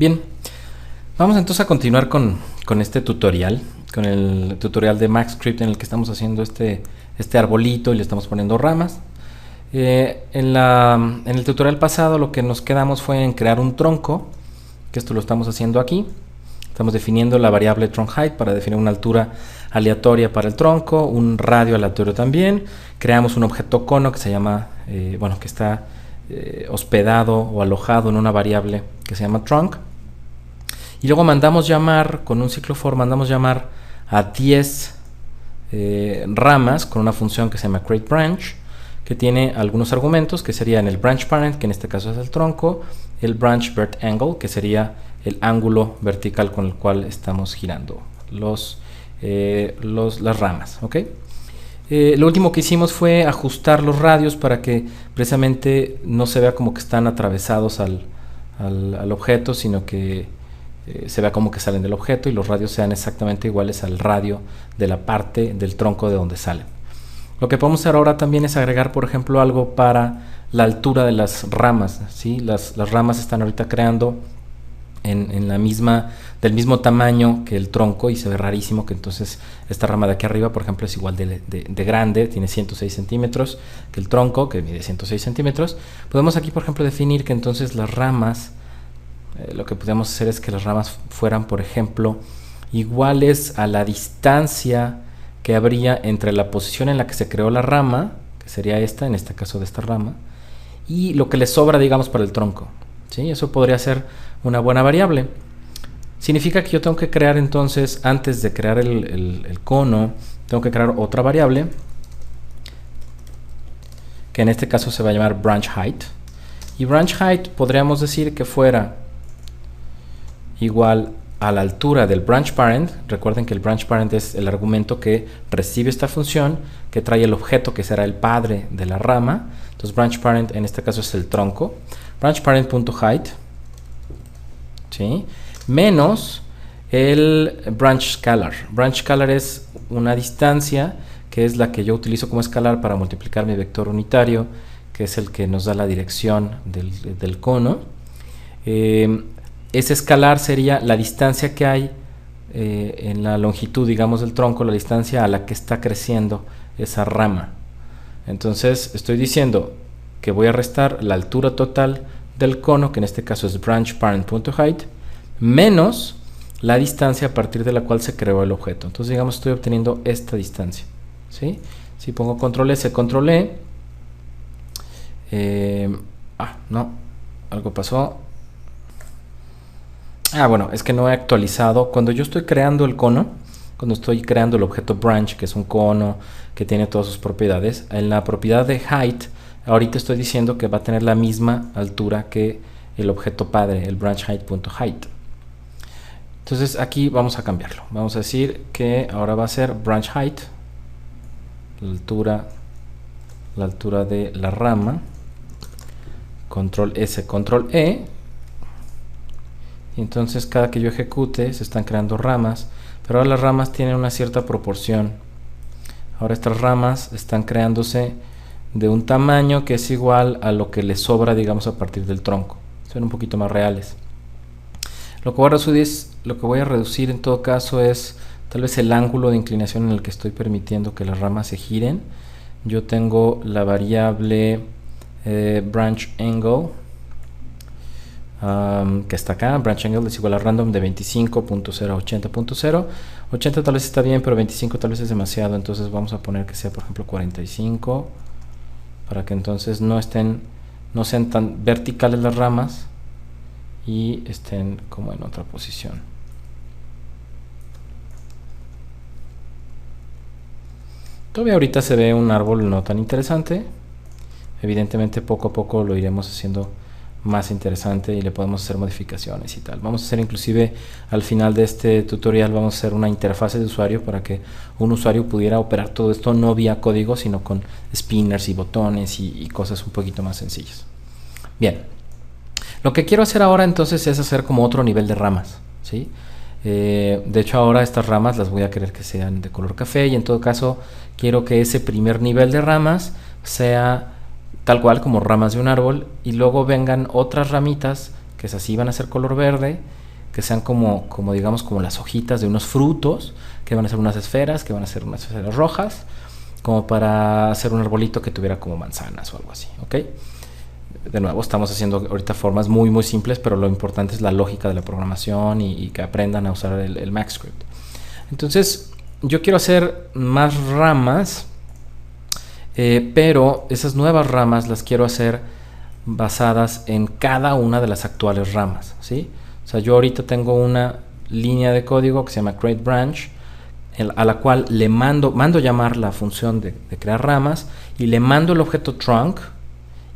Bien, vamos entonces a continuar con este tutorial, con el tutorial de MaxScript en el que estamos haciendo este arbolito y le estamos poniendo ramas. En el tutorial pasado lo que nos quedamos fue en crear un tronco, que esto lo estamos haciendo aquí. Estamos definiendo la variable trunkHeight para definir una altura aleatoria para el tronco, un radio aleatorio también. Creamos un objeto cono que se llama, que está hospedado o alojado en una variable que se llama trunk. Y luego mandamos llamar, con un ciclo for, mandamos llamar a 10 ramas con una función que se llama createBranch, que tiene algunos argumentos que serían el branch parent, que en este caso es el tronco, el branch vert angle, que sería el ángulo vertical con el cual estamos girando las ramas. ¿Okay? Lo último que hicimos fue ajustar los radios para que precisamente no se vea como que están atravesados al objeto, sino que se vea como que salen del objeto y los radios sean exactamente iguales al radio de la parte del tronco de donde salen. Lo que podemos hacer ahora también es agregar, por ejemplo, algo para la altura de las ramas, ¿sí? Las ramas están ahorita creando del mismo tamaño que el tronco y se ve rarísimo que entonces esta rama de aquí arriba, por ejemplo, es igual de grande, tiene 106 centímetros que el tronco, que mide 106 centímetros. Podemos aquí, por ejemplo, definir que entonces las ramas, lo que podemos hacer es que las ramas fueran, por ejemplo, iguales a la distancia que habría entre la posición en la que se creó la rama, que sería esta, en este caso de esta rama, y lo que le sobra, digamos, para el tronco. ¿Sí? Eso podría ser una buena variable. Significa que yo tengo que crear entonces, antes de crear el cono, tengo que crear otra variable, que en este caso se va a llamar branchHeight. Y branchHeight podríamos decir que fuera igual a la altura del branch parent. Recuerden que el branch parent es el argumento que recibe esta función, que trae el objeto que será el padre de la rama. Entonces branch parent en este caso es el tronco. Branch parent.height, ¿sí? Menos el branch scalar. Branch scalar es una distancia que es la que yo utilizo como escalar para multiplicar mi vector unitario, que es el que nos da la dirección del cono. Ese escalar sería la distancia que hay en la longitud, digamos, del tronco, la distancia a la que está creciendo esa rama. Entonces estoy diciendo que voy a restar la altura total del cono, que en este caso es branch parent.height, menos la distancia a partir de la cual se creó el objeto. Entonces, digamos, estoy obteniendo esta distancia. ¿Sí? Si pongo control S, control E, no, algo pasó. Bueno, es que no he actualizado. Cuando yo estoy creando el cono, cuando estoy creando el objeto branch, que es un cono que tiene todas sus propiedades, en la propiedad de height, ahorita estoy diciendo que va a tener la misma altura que el objeto padre, el branchHeight.height. Entonces aquí vamos a cambiarlo. Vamos a decir que ahora va a ser branchHeight, la altura de la rama, control S, control E. Y entonces cada que yo ejecute se están creando ramas, pero ahora las ramas tienen una cierta proporción. Ahora estas ramas están creándose de un tamaño que es igual a lo que le sobra, digamos, a partir del tronco. Son un poquito más reales. Lo que voy a reducir en todo caso es tal vez el ángulo de inclinación en el que estoy permitiendo que las ramas se giren. Yo tengo la variable branch angle, que está acá. Branch angle es igual a random de 25.0 a 80.0. 80 tal vez está bien, pero 25 tal vez es demasiado, entonces vamos a poner que sea, por ejemplo, 45, para que entonces no sean tan verticales las ramas y estén como en otra posición. Todavía ahorita se ve un árbol no tan interesante. Evidentemente poco a poco lo iremos haciendo más interesante y le podemos hacer modificaciones y tal. Vamos a hacer inclusive al final de este tutorial vamos a hacer una interfaz de usuario para que un usuario pudiera operar todo esto no vía código, sino con spinners y botones y cosas un poquito más sencillas. Bien, lo que quiero hacer ahora entonces es hacer como otro nivel de ramas, ¿sí? De hecho ahora estas ramas las voy a querer que sean de color café y en todo caso quiero que ese primer nivel de ramas sea tal cual como ramas de un árbol y luego vengan otras ramitas que es así, van a ser color verde, que sean como digamos como las hojitas de unos frutos, que van a ser unas esferas, que van a ser unas esferas rojas, como para hacer un arbolito que tuviera como manzanas o algo así, ¿ok? De nuevo, estamos haciendo ahorita formas muy muy simples, pero lo importante es la lógica de la programación y que aprendan a usar el MaxScript. Entonces, yo quiero hacer más ramas, pero esas nuevas ramas las quiero hacer basadas en cada una de las actuales ramas, ¿sí? O sea, yo ahorita tengo una línea de código que se llama createBranch, a la cual le mando llamar la función de crear ramas y le mando el objeto trunk,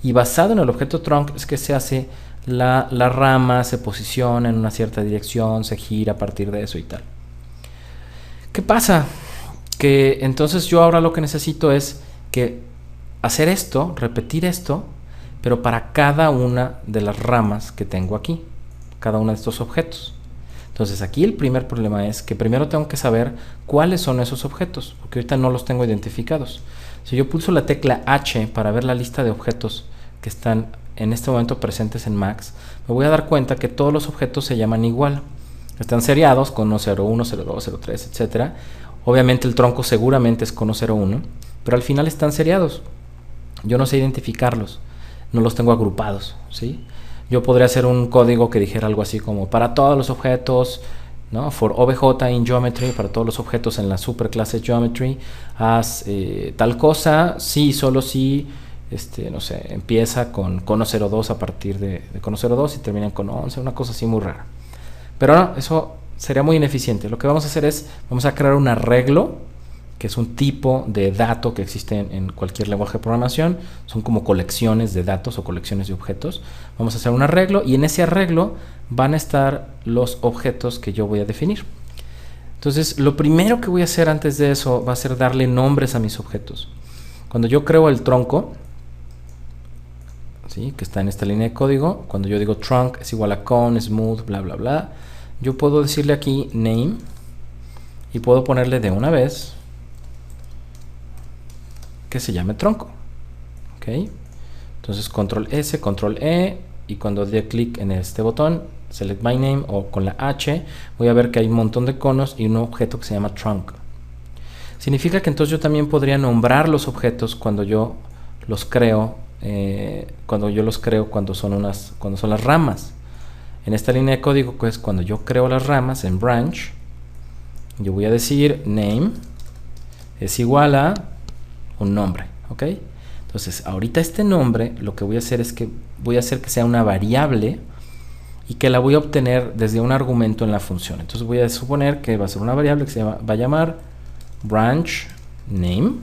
y basado en el objeto trunk es que se hace la rama, se posiciona en una cierta dirección, se gira a partir de eso y tal. ¿Qué pasa? Que entonces yo ahora lo que necesito es que hacer esto, repetir esto, pero para cada una de las ramas que tengo aquí, cada uno de estos objetos. Entonces aquí el primer problema es que primero tengo que saber cuáles son esos objetos, porque ahorita no los tengo identificados. Si yo pulso la tecla H para ver la lista de objetos que están en este momento presentes en Max, me voy a dar cuenta que todos los objetos se llaman igual. Están seriados con 01, 02, 03, etc. Obviamente el tronco seguramente es con 01, pero al final están seriados. Yo no sé identificarlos, no los tengo agrupados, ¿sí? Yo podría hacer un código que dijera algo así como para todos los objetos, ¿no? For obj in geometry, para todos los objetos en la superclase geometry, haz tal cosa, sí, solo si, no sé, empieza con cono 02 a partir de cono 02 y termina en cono 11, una cosa así muy rara. Pero no, eso sería muy ineficiente. Lo que vamos a hacer es, vamos a crear un arreglo, que es un tipo de dato que existe en cualquier lenguaje de programación. Son como colecciones de datos o colecciones de objetos. Vamos a hacer un arreglo y en ese arreglo van a estar los objetos que yo voy a definir. Entonces, lo primero que voy a hacer antes de eso va a ser darle nombres a mis objetos. Cuando yo creo el tronco, ¿sí?, que está en esta línea de código, cuando yo digo trunk es igual a con, smooth, bla, bla, bla, yo puedo decirle aquí name y puedo ponerle de una vez que se llame tronco. ¿Ok? Entonces control S, control E, y cuando dé clic en este botón select by name o con la H, voy a ver que hay un montón de conos y un objeto que se llama trunk. Significa que entonces yo también podría nombrar los objetos cuando yo los creo, cuando son las ramas. En esta línea de código, pues cuando yo creo las ramas en branch, yo voy a decir name es igual a un nombre, ¿ok? Entonces, ahorita este nombre, lo que voy a hacer es que voy a hacer que sea una variable y que la voy a obtener desde un argumento en la función. Entonces voy a suponer que va a ser una variable que va a llamar branch name,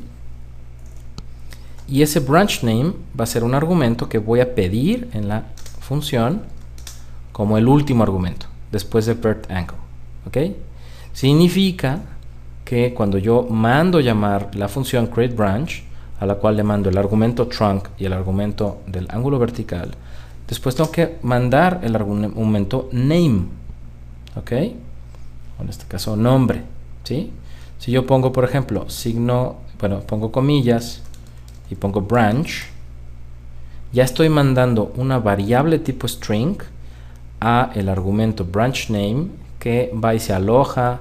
y ese branch name va a ser un argumento que voy a pedir en la función como el último argumento, después de birth angle, ¿ok? Significa que cuando yo mando llamar la función createBranch, a la cual le mando el argumento trunk y el argumento del ángulo vertical, después tengo que mandar el argumento name, ¿ok? En este caso nombre, ¿sí? Si yo pongo, por ejemplo, pongo comillas y pongo branch, ya estoy mandando una variable tipo string a el argumento branch name, que va y se aloja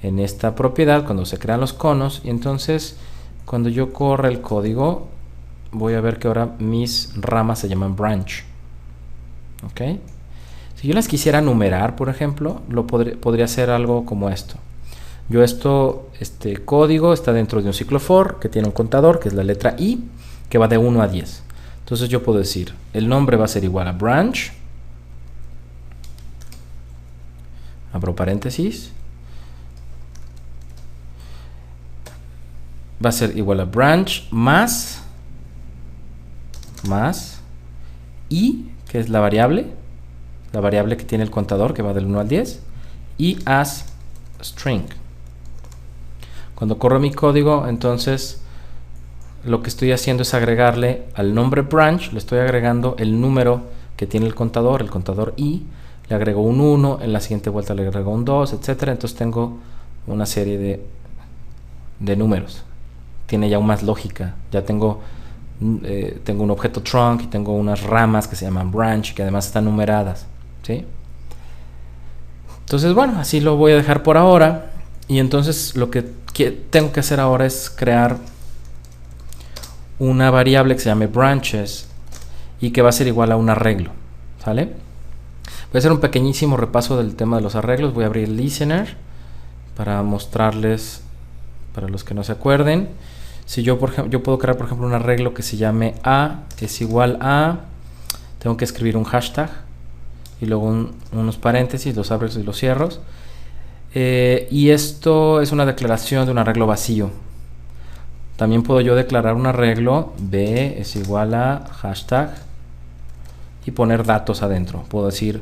en esta propiedad cuando se crean los conos, y entonces cuando yo corra el código voy a ver que ahora mis ramas se llaman branch. ¿Ok? Si yo las quisiera numerar, por ejemplo, podría hacer algo como esto. Este código está dentro de un ciclo for que tiene un contador, que es la letra I, que va de 1 a 10. Entonces yo puedo decir, el nombre va a ser igual a branch, abro paréntesis, va a ser igual a branch más I, que es la variable que tiene el contador, que va del 1 al 10, y as string. Cuando corro mi código, entonces lo que estoy haciendo es agregarle al nombre branch, le estoy agregando el número que tiene el contador I, le agrego un 1, en la siguiente vuelta le agrego un 2, etcétera. Entonces tengo una serie de números. Tiene ya aún más lógica. Ya tengo un objeto trunk y tengo unas ramas que se llaman branch, que además están numeradas, ¿sí? Entonces, bueno, así lo voy a dejar por ahora. Y entonces lo que tengo que hacer ahora es crear una variable que se llame branches y que va a ser igual a un arreglo, ¿sale? Voy a hacer un pequeñísimo repaso del tema de los arreglos. Voy a abrir el listener para mostrarles, para los que no se acuerden. Si yo, por ejemplo, yo puedo crear, por ejemplo, un arreglo que se llame a es igual a, tengo que escribir un hashtag y luego unos paréntesis, los abro y los cierro. Y esto es una declaración de un arreglo vacío. También puedo yo declarar un arreglo b es igual a hashtag y poner datos adentro. Puedo decir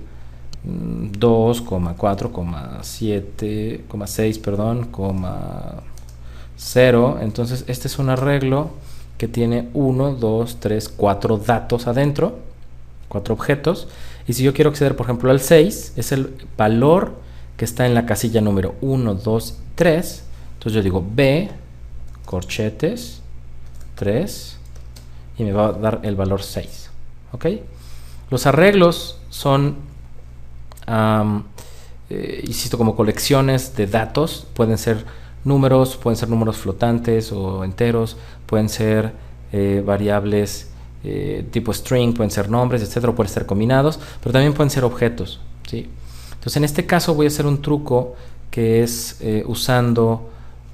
2,4,7,6, perdón, 0. Entonces este es un arreglo que tiene 1, 2, 3, 4 datos adentro, 4 objetos. Y si yo quiero acceder, por ejemplo, al 6, es el valor que está en la casilla número 1, 2, 3. Entonces yo digo b, corchetes, 3, y me va a dar el valor 6. ¿Ok? Los arreglos son, insisto, como colecciones de datos. Pueden ser números flotantes o enteros, pueden ser variables tipo string, pueden ser nombres, etcétera, pueden ser combinados, pero también pueden ser objetos, ¿sí? Entonces en este caso voy a hacer un truco que es usando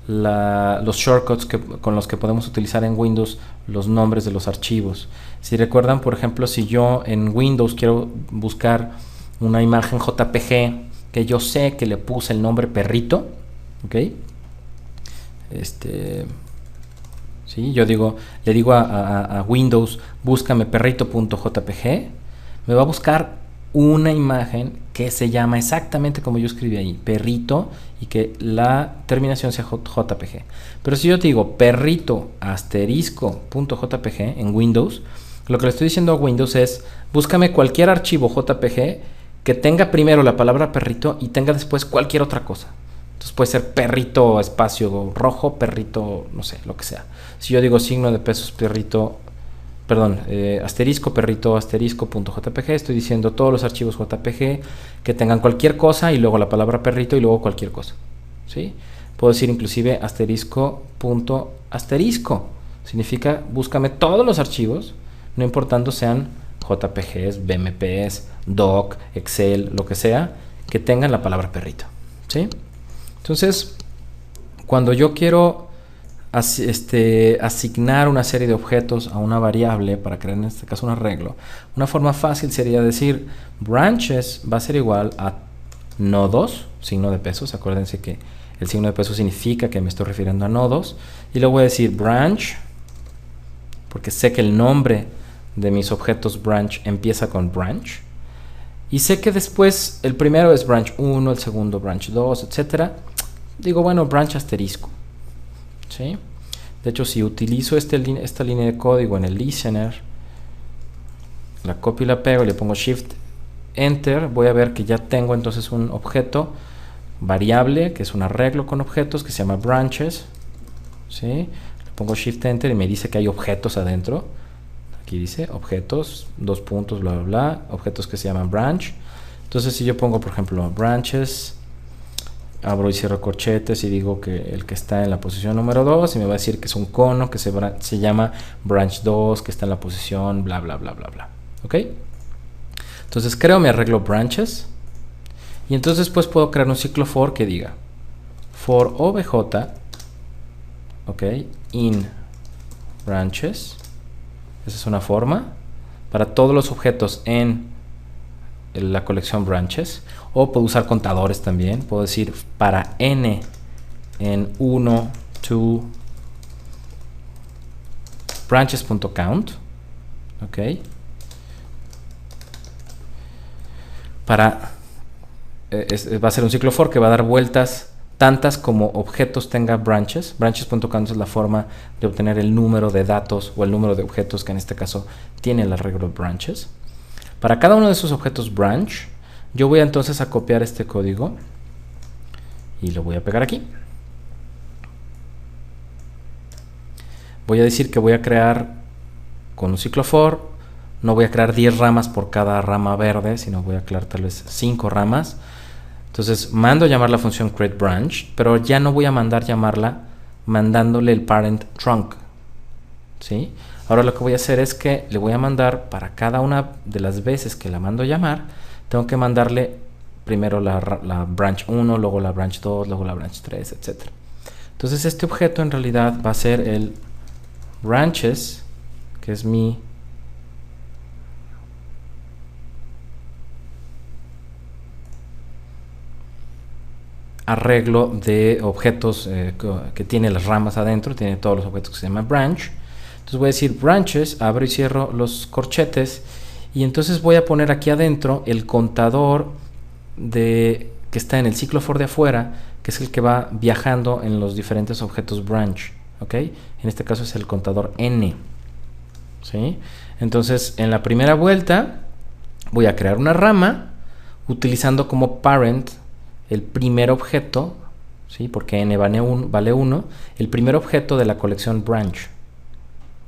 los shortcuts con los que podemos utilizar en Windows los nombres de los archivos. Si recuerdan, por ejemplo, si yo en Windows quiero buscar una imagen JPG que yo sé que le puse el nombre perrito, ¿ok? Sí, yo le digo a Windows, búscame perrito.jpg, me va a buscar una imagen que se llama exactamente como yo escribí ahí, perrito, y que la terminación sea JPG. Pero si yo te digo perrito asterisco.jpg en Windows, lo que le estoy diciendo a Windows es, búscame cualquier archivo JPG que tenga primero la palabra perrito y tenga después cualquier otra cosa. Entonces puede ser perrito espacio rojo, perrito, no sé, lo que sea. Si yo digo signo de pesos perrito, perdón, asterisco perrito asterisco.jpg, estoy diciendo todos los archivos JPG que tengan cualquier cosa y luego la palabra perrito y luego cualquier cosa, ¿sí? Puedo decir inclusive asterisco.asterisco. Significa búscame todos los archivos, no importando sean JPGs, BMPs, doc, Excel, lo que sea, que tengan la palabra perrito, ¿sí? Entonces, cuando yo quiero asignar una serie de objetos a una variable para crear en este caso un arreglo, una forma fácil sería decir branches va a ser igual a nodos, signo de pesos. Acuérdense que el signo de pesos significa que me estoy refiriendo a nodos, y luego voy a decir branch porque sé que el nombre de mis objetos branch empieza con branch y sé que después el primero es branch 1, el segundo branch 2, etcétera. Digo, bueno, branch asterisco, ¿sí? De hecho, si utilizo esta línea de código en el listener, la copio y la pego y le pongo shift enter, voy a ver que ya tengo entonces un objeto variable que es un arreglo con objetos que se llama branches, ¿sí? Le pongo shift enter y me dice que hay objetos adentro. Aquí dice objetos, dos puntos, bla bla bla, objetos que se llaman branch. Entonces si yo pongo, por ejemplo, branches, abro y cierro corchetes y digo que el que está en la posición número 2, y me va a decir que es un cono que se llama branch 2, que está en la posición bla bla bla bla bla. ¿Ok? Entonces creo mi arreglo branches, y entonces después puedo crear un ciclo for que diga for obj, ok, in branches. Esa es una forma para todos los objetos en la colección branches. O puedo usar contadores también. Puedo decir para n en 1, 2, branches.count, ok, va a ser un ciclo for que va a dar vueltas tantas como objetos tenga branches. Branches.count es la forma de obtener el número de datos o el número de objetos que en este caso tiene el arreglo branches. Para cada uno de esos objetos branch, yo voy entonces a copiar este código y lo voy a pegar aquí. Voy a decir que voy a crear con un ciclo for no voy a crear 10 ramas por cada rama verde, sino voy a crear tal vez 5 ramas. Entonces mando a llamar la función createBranch, pero ya no voy a mandar llamarla mandándole el parent trunk, ¿sí? Ahora lo que voy a hacer es que le voy a mandar, para cada una de las veces que la mando a llamar, tengo que mandarle primero la branch 1, luego la branch 2, luego la branch 3, etc. Entonces este objeto en realidad va a ser el branches, que es mi arreglo de objetos que tiene las ramas adentro, tiene todos los objetos que se llaman branch. Entonces voy a decir branches, abro y cierro los corchetes, y entonces voy a poner aquí adentro el contador que está en el ciclo for de afuera, que es el que va viajando en los diferentes objetos branch, ¿ok? En este caso es el contador n, ¿sí? Entonces en la primera vuelta voy a crear una rama utilizando como parent el primer objeto, ¿sí? Porque n vale 1, el primer objeto de la colección branch,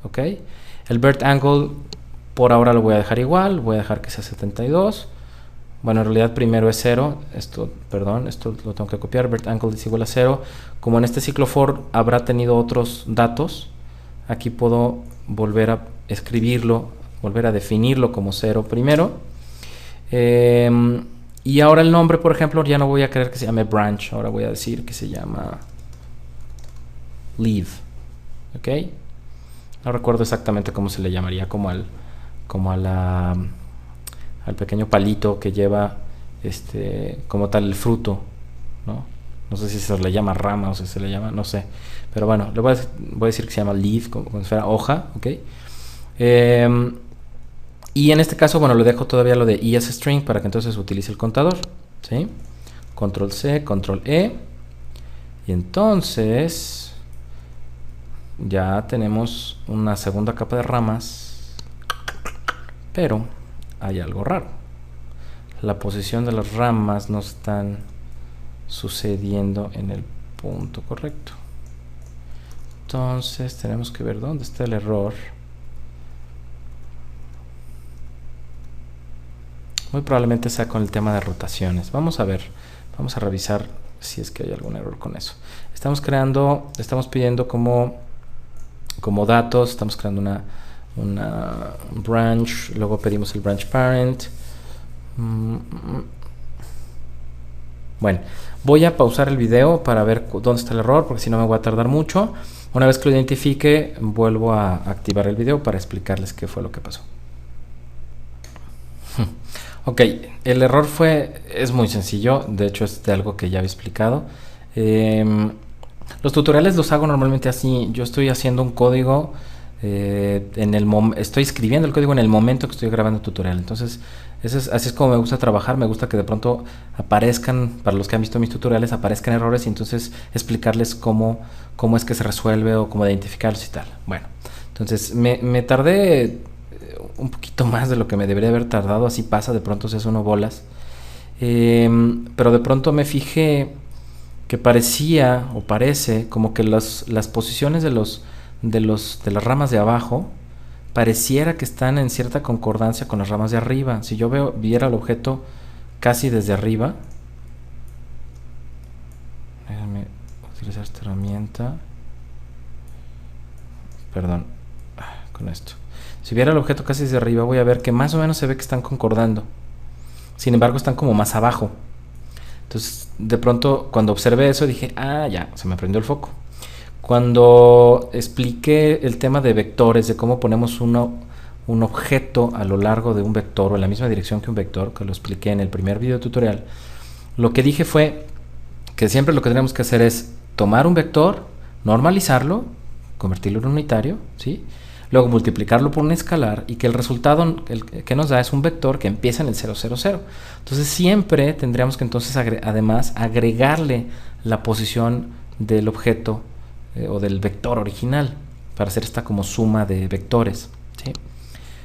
¿ok? El birth angle por ahora lo voy a dejar igual, voy a dejar que sea 72. Bueno, en realidad primero es 0, esto lo tengo que copiar, birth angle es igual a 0. Como en este ciclo for habrá tenido otros datos, aquí puedo volver a escribirlo, volver a definirlo como 0 primero. Y ahora el nombre, por ejemplo, ya no voy a querer que se llame branch, ahora voy a decir que se llama leave, ¿ok? No recuerdo exactamente cómo se le llamaría, como al pequeño palito que lleva como tal el fruto, ¿no? No sé si se le llama rama o si se le llama, no sé, pero bueno, le voy a decir que se llama leaf, como si fuera hoja, ¿ok? Y en este caso, bueno, le dejo todavía lo de ESString para que entonces utilice el contador, ¿sí? Control C, Control E, y entonces ya tenemos una segunda capa de ramas, pero hay algo raro. La posición de las ramas no están sucediendo en el punto correcto. Entonces tenemos que ver dónde está el error. Muy probablemente sea con el tema de rotaciones. Vamos a ver, vamos a revisar si es que hay algún error con eso. Estamos pidiendo como datos, estamos creando una branch, luego pedimos el branch parent. Bueno, voy a pausar el video para ver dónde está el error, porque si no me voy a tardar mucho. Una vez que lo identifique, vuelvo a activar el video para explicarles qué fue lo que pasó. Ok, el error es muy sencillo, de hecho es de algo que ya había explicado. Los tutoriales los hago normalmente así. Yo estoy haciendo un código, estoy escribiendo el código en el momento que estoy grabando el tutorial. Entonces así es como me gusta trabajar. Me gusta que de pronto aparezcan, para los que han visto mis tutoriales, aparezcan errores y entonces explicarles cómo es que se resuelve o cómo identificarlos y tal. Bueno, entonces me tardé un poquito más de lo que me debería haber tardado. Así pasa, de pronto se hace uno bolas, pero de pronto me fijé que parece como que las posiciones de las ramas de abajo pareciera que están en cierta concordancia con las ramas de arriba. Si yo viera el objeto casi desde arriba, déjame utilizar esta herramienta, perdón, con esto. Si viera el objeto casi desde arriba, voy a ver que más o menos se ve que están concordando. Sin embargo, están como más abajo. Entonces, de pronto, cuando observé eso, dije, ya, se me prendió el foco. Cuando expliqué el tema de vectores, de cómo ponemos un objeto a lo largo de un vector o en la misma dirección que un vector, que lo expliqué en el primer video tutorial, lo que dije fue que siempre lo que tenemos que hacer es tomar un vector, normalizarlo, convertirlo en unitario, ¿sí? Luego multiplicarlo por un escalar y que el resultado que nos da es un vector que empieza en el 0, 0, 0. Entonces siempre tendríamos que entonces además agregarle la posición del objeto o del vector original para hacer esta como suma de vectores, ¿sí?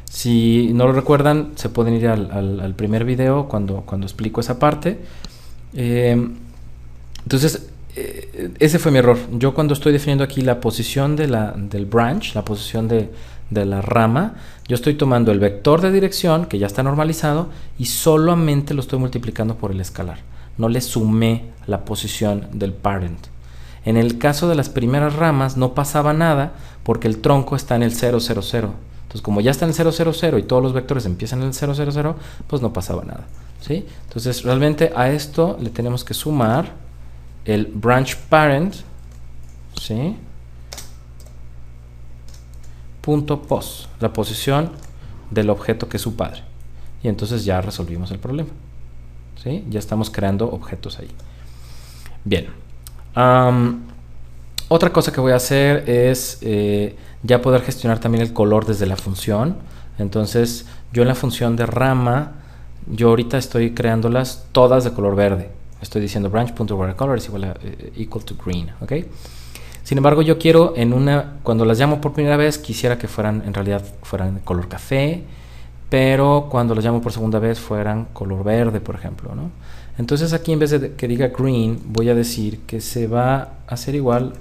Si no lo recuerdan, se pueden ir al primer video cuando explico esa parte. Entonces ese fue mi error. Yo cuando estoy definiendo aquí la posición del branch, la posición de la rama, yo estoy tomando el vector de dirección, que ya está normalizado, y solamente lo estoy multiplicando por el escalar. No le sumé la posición del parent. En el caso de las primeras ramas no pasaba nada porque el tronco está en el 0, 0, 0. Entonces, como ya está en el 0, 0, 0 y todos los vectores empiezan en el 0, 0, 0, pues no pasaba nada, ¿sí? Entonces, realmente a esto le tenemos que sumar el branch parent, ¿sí? Punto pos, la posición del objeto que es su padre. Y entonces ya resolvimos el problema, ¿sí? Ya estamos creando objetos ahí. Bien. Otra cosa que voy a hacer es ya poder gestionar también el color desde la función. Entonces, yo en la función de rama, yo ahorita estoy creándolas todas de color verde. Estoy diciendo branch.watercolor es igual a equal to green, ¿ok? Sin embargo, yo quiero cuando las llamo por primera vez, quisiera que en realidad fueran de color café, pero cuando las llamo por segunda vez fueran color verde, por ejemplo, ¿no? Entonces aquí en vez de que diga green, voy a decir que se va a hacer igual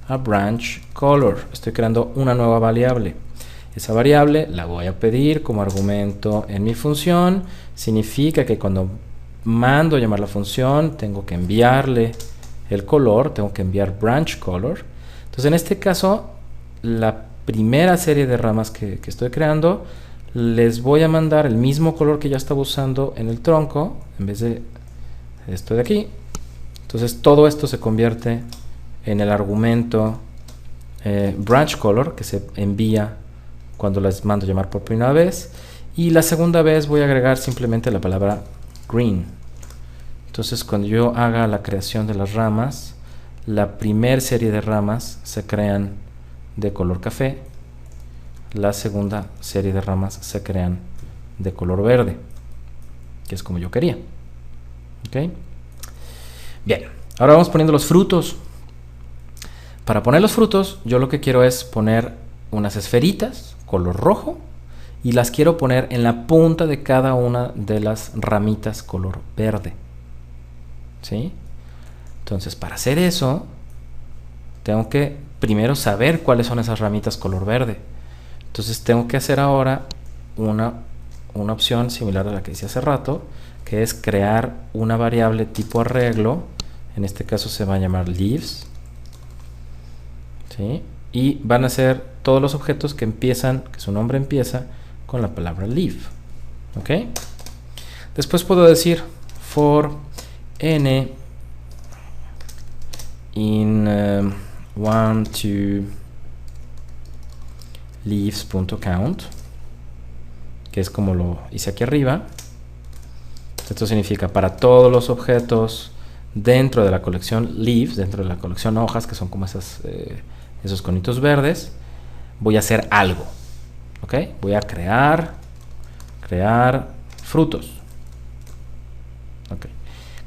a branch color. Estoy creando una nueva variable. Esa variable la voy a pedir como argumento en mi función. Significa que cuando mando a llamar la función, tengo que enviarle el color, tengo que enviar branch color. Entonces en este caso, la primera serie de ramas que estoy creando, les voy a mandar el mismo color que ya estaba usando en el tronco, en vez de esto de aquí. Entonces todo esto se convierte en el argumento branch color, que se envía cuando las mando a llamar por primera vez, y la segunda vez voy a agregar simplemente la palabra green. Entonces cuando yo haga la creación de las ramas, la primera serie de ramas se crean de color café, la segunda serie de ramas se crean de color verde, que es como yo quería. ¿Ok? Bien, ahora vamos poniendo los frutos. Para poner los frutos, yo lo que quiero es poner unas esferitas color rojo y las quiero poner en la punta de cada una de las ramitas color verde, ¿sí? Entonces, para hacer eso, tengo que primero saber cuáles son esas ramitas color verde. Entonces, tengo que hacer ahora una opción similar a la que hice hace rato, que es crear una variable tipo arreglo. En este caso se va a llamar leaves, ¿sí? Y van a ser todos los objetos que su nombre empieza con la palabra leaf, ¿ok? Después puedo decir for n in 1 to leaves.count, que es como lo hice aquí arriba. Esto significa para todos los objetos dentro de la colección leaves, dentro de la colección hojas, que son como esos conitos verdes, voy a hacer algo, ¿ok? Voy a crear frutos. Okay.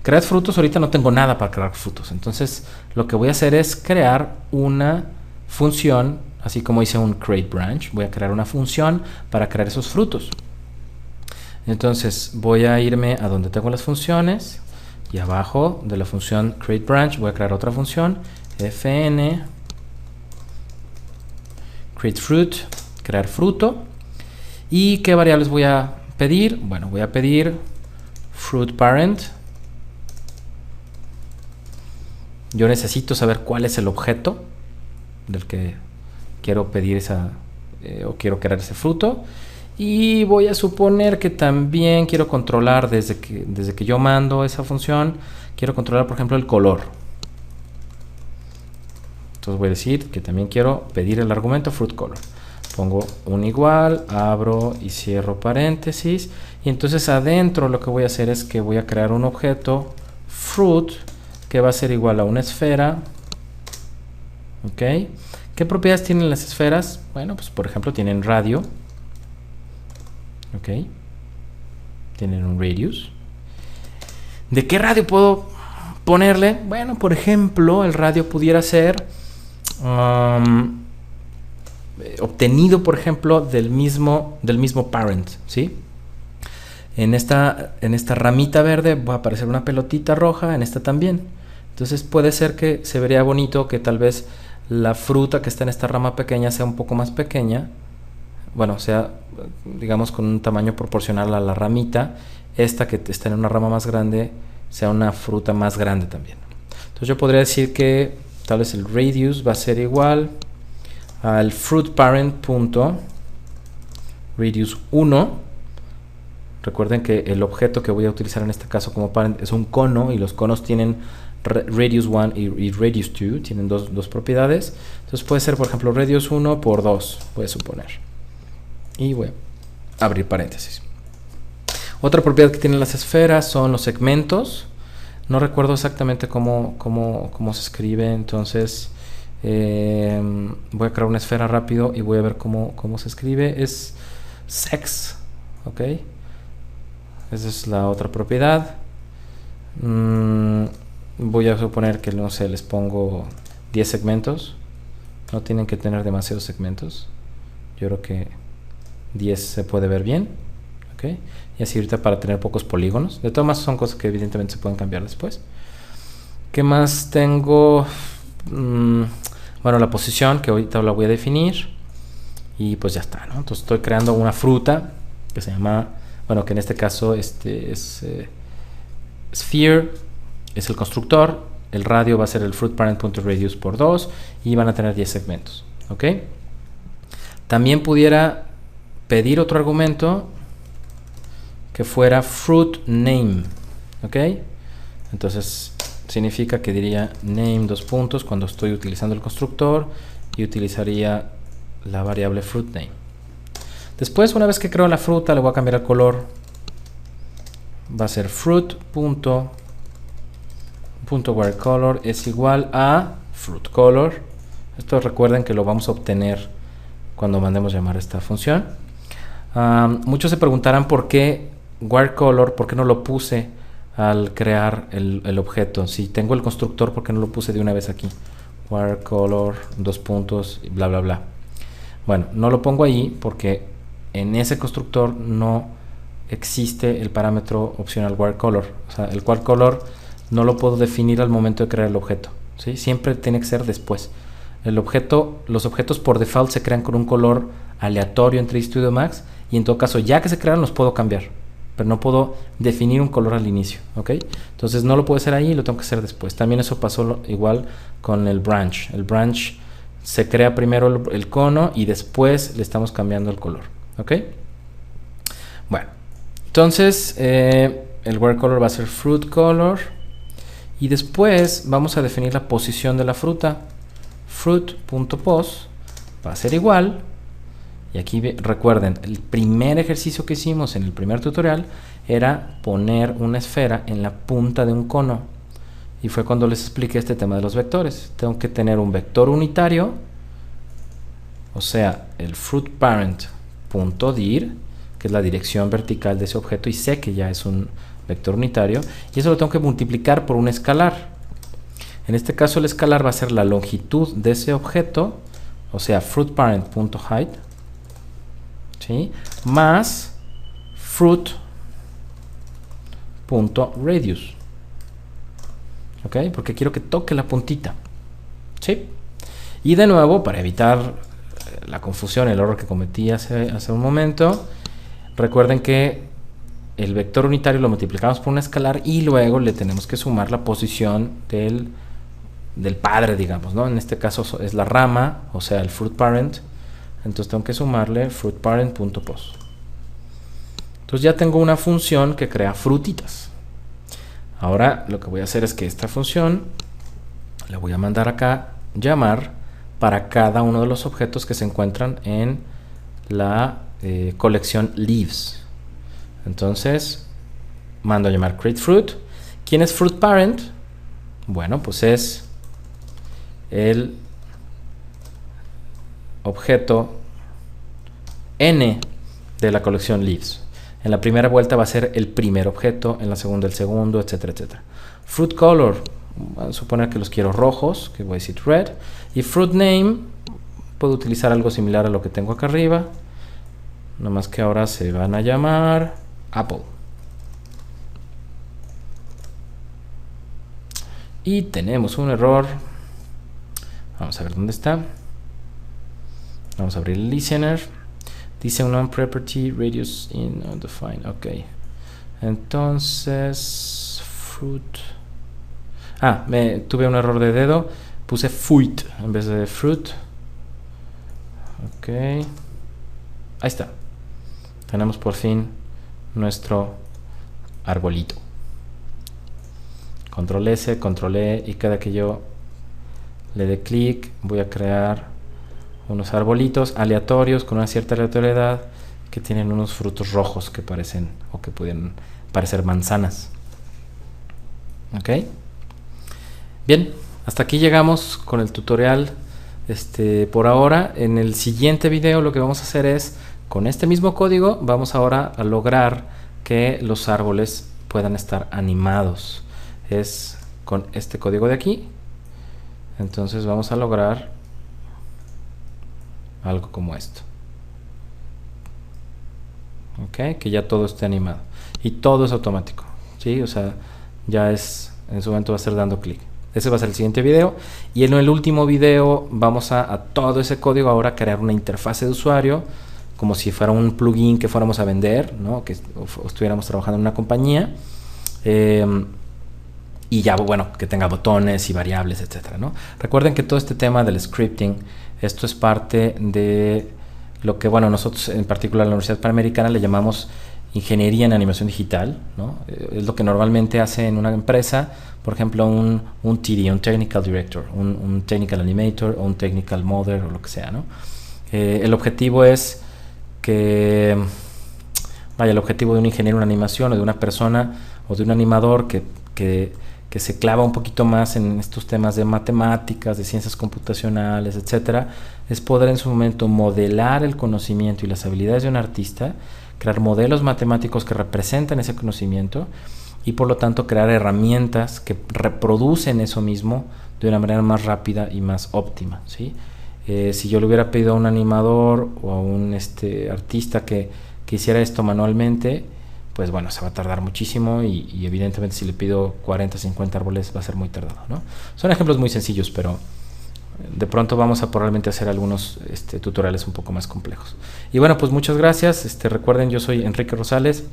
Crear frutos, ahorita no tengo nada para crear frutos, entonces lo que voy a hacer es crear una función, así como hice un create branch, voy a crear una función para crear esos frutos. Entonces voy a irme a donde tengo las funciones y abajo de la función create branch voy a crear otra función, fn create fruit, crear fruto. ¿Y qué variables voy a pedir? Bueno, voy a pedir fruit parent. Yo necesito saber cuál es el objeto del que quiero pedir o quiero crear ese fruto. Y voy a suponer que también quiero controlar desde que yo mando esa función, quiero controlar, por ejemplo, el color. Entonces voy a decir que también quiero pedir el argumento fruit color. Pongo un igual, abro y cierro paréntesis. Y entonces adentro lo que voy a hacer es que voy a crear un objeto fruit que va a ser igual a una esfera. ¿Ok? ¿Qué propiedades tienen las esferas? Bueno, pues por ejemplo tienen radio. ¿Ok? Tienen un radius. ¿De qué radio puedo ponerle? Bueno, por ejemplo, el radio pudiera ser obtenido, por ejemplo, del mismo parent, ¿sí? En esta ramita verde va a aparecer una pelotita roja, en esta también. Entonces puede ser que se vería bonito que tal vez la fruta que está en esta rama pequeña sea un poco más pequeña, bueno, sea digamos con un tamaño proporcional a la ramita, esta que está en una rama más grande sea una fruta más grande también. Entonces yo podría decir que tal vez el radius va a ser igual al fruit parent punto radius 1. Recuerden que el objeto que voy a utilizar en este caso como parent es un cono, y los conos tienen radius 1 y radius 2, tienen dos propiedades. Entonces puede ser, por ejemplo, radius 1 por 2, puede suponer. Y voy a abrir paréntesis. Otra propiedad que tienen las esferas son los segmentos. No recuerdo exactamente cómo se escribe, entonces voy a crear una esfera rápido y voy a ver cómo se escribe. Es sex, ¿ok? Esa es la otra propiedad. Voy a suponer que, no sé, les pongo 10 segmentos. No tienen que tener demasiados segmentos. Yo creo que 10 se puede ver bien. ¿Okay? Y así ahorita para tener pocos polígonos. De todas maneras son cosas que evidentemente se pueden cambiar después. ¿Qué más tengo? Bueno, la posición, que ahorita la voy a definir. Y pues ya está, ¿no? Entonces estoy creando una fruta que se llama, bueno, que en este caso es sphere, es el constructor. El radio va a ser el fruitParent.radius por 2 y van a tener 10 segmentos. ¿Ok? También pudiera pedir otro argumento que fuera fruit name. ¿Ok? Entonces significa que diría name dos puntos cuando estoy utilizando el constructor y utilizaría la variable fruit name. Después, una vez que creo la fruta, le voy a cambiar el color. Va a ser fruit.whereColor es igual a fruitColor. Esto recuerden que lo vamos a obtener cuando mandemos llamar esta función. Muchos se preguntarán por qué whereColor, por qué no lo puse al crear el objeto. Si tengo el constructor, ¿por qué no lo puse de una vez aquí? whereColor, dos puntos, y bla bla bla. Bueno, no lo pongo ahí porque en ese constructor no existe el parámetro opcional whereColor. O sea, el whereColor no lo puedo definir al momento de crear el objeto, ¿sí? Siempre tiene que ser después. Los objetos por default se crean con un color aleatorio en 3D Studio Max, y en todo caso, ya que se crean, los puedo cambiar, pero no puedo definir un color al inicio, ¿ok? Entonces no lo puedo hacer ahí, lo tengo que hacer después. También eso pasó igual con el branch. El branch se crea primero el cono y después le estamos cambiando el color, ¿ok? Bueno, entonces el whereColor va a ser fruitColor, y después vamos a definir la posición de la fruta. Fruit.pos va a ser igual, y aquí recuerden, el primer ejercicio que hicimos en el primer tutorial era poner una esfera en la punta de un cono, y fue cuando les expliqué este tema de los vectores. Tengo que tener un vector unitario, o sea, el fruitParent.dir, que es la dirección vertical de ese objeto, y sé que ya es un vector unitario, y eso lo tengo que multiplicar por un escalar. En este caso el escalar va a ser la longitud de ese objeto, o sea, fruitParent.height, ¿sí? Más fruit.radius, ¿ok? Porque quiero que toque la puntita, ¿sí? Y de nuevo, para evitar la confusión, el error que cometí hace un momento, recuerden que el vector unitario lo multiplicamos por un escalar y luego le tenemos que sumar la posición del padre, digamos, ¿no? En este caso es la rama, o sea, el fruitParent. Entonces tengo que sumarle fruitParent.pos. Entonces ya tengo una función que crea frutitas. Ahora lo que voy a hacer es que esta función la voy a mandar acá llamar para cada uno de los objetos que se encuentran en la colección leaves. Entonces mando a llamar createFruit. ¿Quién es fruitParent? Bueno, pues es el objeto n de la colección leaves. En la primera vuelta va a ser el primer objeto, en la segunda el segundo, etcétera, etcétera. fruitColor, vamos a suponer que los quiero rojos, que voy a decir red. Y fruitName, puedo utilizar algo similar a lo que tengo acá arriba, nomás que ahora se van a llamar Apple. Y tenemos un error. Vamos a ver dónde está. Vamos a abrir el listener. Dice un property radius in undefined. Ok. Entonces, fruit. Tuve un error de dedo. Puse fruit en vez de fruit. Ok. Ahí está. Tenemos por fin nuestro arbolito. Control S, Control E, y cada que yo le dé clic voy a crear unos arbolitos aleatorios con una cierta aleatoriedad que tienen unos frutos rojos que parecen o que pueden parecer manzanas. Ok. Bien, hasta aquí llegamos con el tutorial por ahora. En el siguiente video lo que vamos a hacer es, con este mismo código, vamos ahora a lograr que los árboles puedan estar animados. Es con este código de aquí. Entonces vamos a lograr algo como esto. Ok, que ya todo esté animado. Y todo es automático. ¿Sí? O sea, ya es, en su momento va a ser dando clic. Ese va a ser el siguiente video. Y en el último video vamos a todo ese código ahora crear una interfase de usuario, como si fuera un plugin que fuéramos a vender, ¿no? Que estuviéramos trabajando en una compañía. Y ya, bueno, que tenga botones y variables, etcétera, ¿no? Recuerden que todo este tema del scripting, esto es parte de lo que, bueno, nosotros en particular en la Universidad Panamericana le llamamos ingeniería en animación digital, ¿no? Es lo que normalmente hace en una empresa, por ejemplo, un TD, un Technical Director, un Technical Animator o un Technical Modder o lo que sea, ¿no? El objetivo es que, vaya, el objetivo de un ingeniero en animación o de una persona o de un animador que se clava un poquito más en estos temas de matemáticas, de ciencias computacionales, etcétera, es poder en su momento modelar el conocimiento y las habilidades de un artista, crear modelos matemáticos que representan ese conocimiento y por lo tanto crear herramientas que reproducen eso mismo de una manera más rápida y más óptima, ¿sí? Si yo le hubiera pedido a un animador o a un artista que hiciera esto manualmente, pues bueno, se va a tardar muchísimo y evidentemente si le pido 40, 50 árboles va a ser muy tardado, ¿no? Son ejemplos muy sencillos, pero de pronto vamos a probablemente hacer algunos tutoriales un poco más complejos. Y bueno, pues muchas gracias. Recuerden, yo soy Enrique Rosales,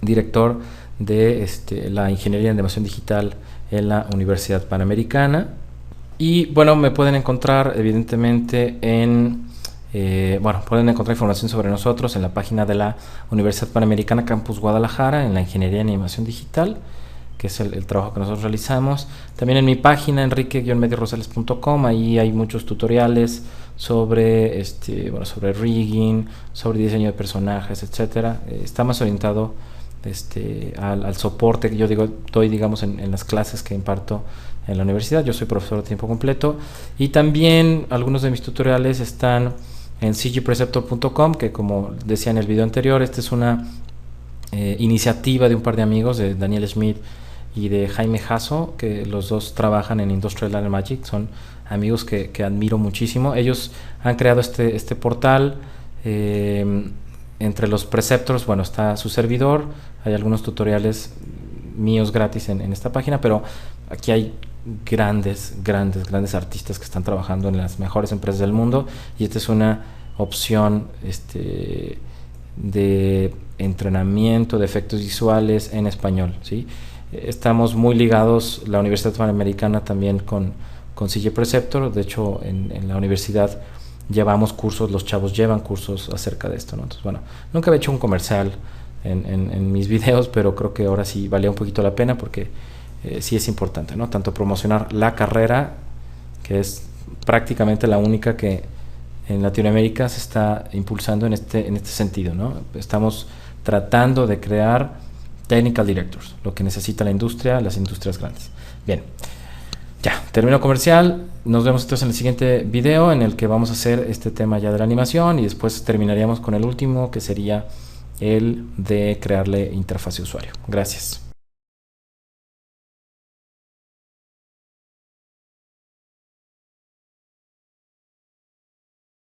director de la Ingeniería en Animación Digital en la Universidad Panamericana. Y bueno, me pueden encontrar evidentemente pueden encontrar información sobre nosotros en la página de la Universidad Panamericana Campus Guadalajara, en la Ingeniería en Animación Digital, que es el trabajo que nosotros realizamos. También en mi página, enrique-mediorosales.com, ahí hay muchos tutoriales sobre, sobre rigging, sobre diseño de personajes, etcétera. Está más orientado al soporte que yo doy, digamos, en las clases que imparto en la universidad. Yo soy profesor de tiempo completo y también algunos de mis tutoriales están en cgpreceptor.com, que como decía en el video anterior, esta es una iniciativa de un par de amigos, de Daniel Schmidt y de Jaime Jasso, que los dos trabajan en Industrial Light and Magic. Son amigos que admiro muchísimo. Ellos han creado este portal. Entre los preceptors, bueno, está su servidor. Hay algunos tutoriales míos gratis en esta página, pero aquí hay grandes artistas que están trabajando en las mejores empresas del mundo, y esta es una opción de entrenamiento de efectos visuales en español, ¿sí? Estamos muy ligados, la Universidad Panamericana también con CG Preceptor. De hecho, en la universidad llevamos cursos, los chavos llevan cursos acerca de esto, ¿no? Entonces, bueno, nunca había hecho un comercial en mis videos, pero creo que ahora sí valía un poquito la pena porque sí es importante, ¿no? Tanto promocionar la carrera, que es prácticamente la única que en Latinoamérica se está impulsando en este sentido, ¿no? Estamos tratando de crear technical directors, lo que necesita la industria, las industrias grandes. Bien, ya, termino comercial. Nos vemos entonces en el siguiente video, en el que vamos a hacer este tema ya de la animación, y después terminaríamos con el último, que sería el de crearle interfaz de usuario. Gracias.